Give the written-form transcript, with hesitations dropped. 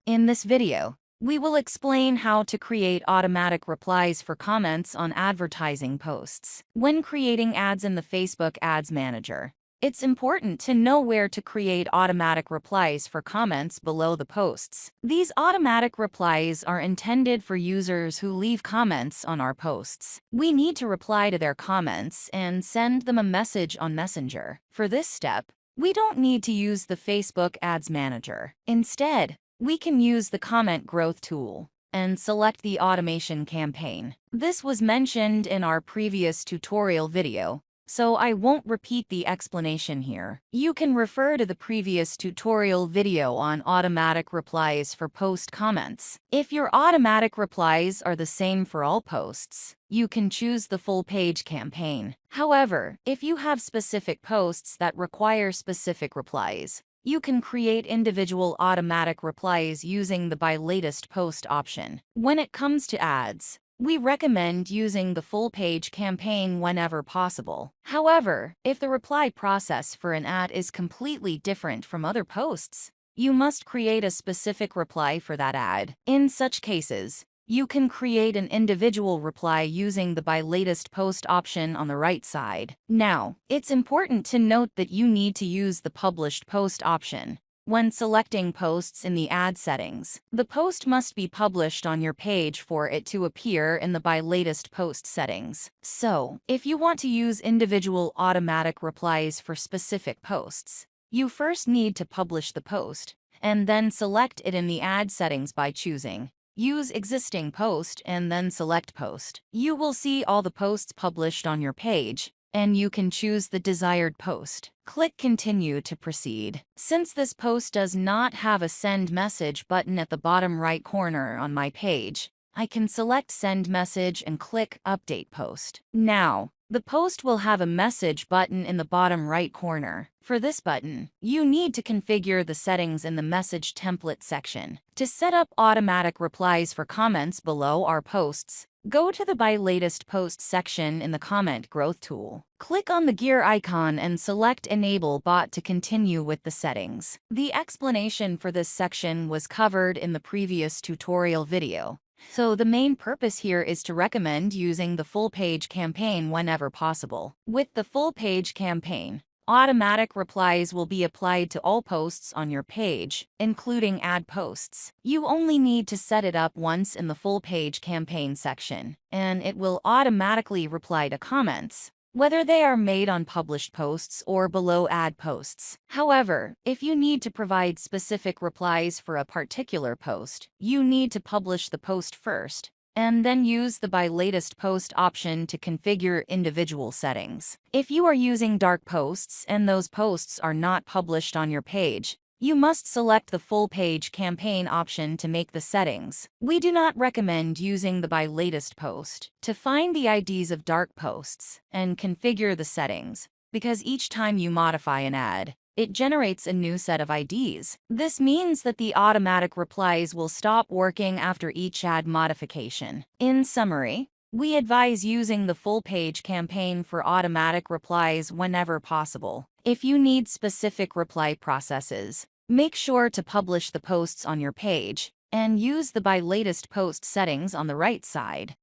In this video, we will explain how to create automatic replies for comments on advertising posts. When creating ads in the Facebook Ads Manager, it's important to know where to create automatic replies for comments below the posts. These automatic replies are intended for users who leave comments on our posts. We need to reply to their comments and send them a message on Messenger. For this step, we don't need to use the Facebook Ads Manager. Instead, we can use the comment growth tool and select the automation campaign. This was mentioned in our previous tutorial video, so I won't repeat the explanation here. You can refer to the previous tutorial video on automatic replies for post comments. If your automatic replies are the same for all posts, you can choose the full page campaign. However, if you have specific posts that require specific replies, you can create individual automatic replies using the By Latest Post option. When it comes to ads, we recommend using the full page campaign whenever possible. However, if the reply process for an ad is completely different from other posts, you must create a specific reply for that ad. In such cases, you can create an individual reply using the By Latest Post option on the right side. Now, it's important to note that you need to use the Published Post option when selecting posts in the ad settings. The post must be published on your page for it to appear in the By Latest Post settings. So, if you want to use individual automatic replies for specific posts, you first need to publish the post, and then select it in the ad settings by choosing Use Existing Post and then select Post. You will see all the posts published on your page, and you can choose the desired post. Click Continue to proceed. Since this post does not have a Send Message button at the bottom right corner on my page, I can select Send Message and click Update Post. Now, the post will have a message button in the bottom right corner. For this button, you need to configure the settings in the Message Template section. To set up automatic replies for comments below our posts, go to the By Latest Post section in the Comment Growth tool. Click on the gear icon and select Enable Bot to continue with the settings. The explanation for this section was covered in the previous tutorial video, so the main purpose here is to recommend using the full page campaign whenever possible. With the full page campaign, automatic replies will be applied to all posts on your page, including ad posts. You only need to set it up once in the full page campaign section, and it will automatically reply to comments, whether they are made on published posts or below ad posts. However, if you need to provide specific replies for a particular post, you need to publish the post first, and then use the By Latest Post option to configure individual settings. If you are using dark posts and those posts are not published on your page, you must select the full page campaign option to make the settings. We do not recommend using the By Latest Post to find the IDs of dark posts and configure the settings, because each time you modify an ad, it generates a new set of IDs. This means that the automatic replies will stop working after each ad modification. In summary, we advise using the full page campaign for automatic replies whenever possible. If you need specific reply processes, make sure to publish the posts on your page and use the By Latest Post settings on the right side.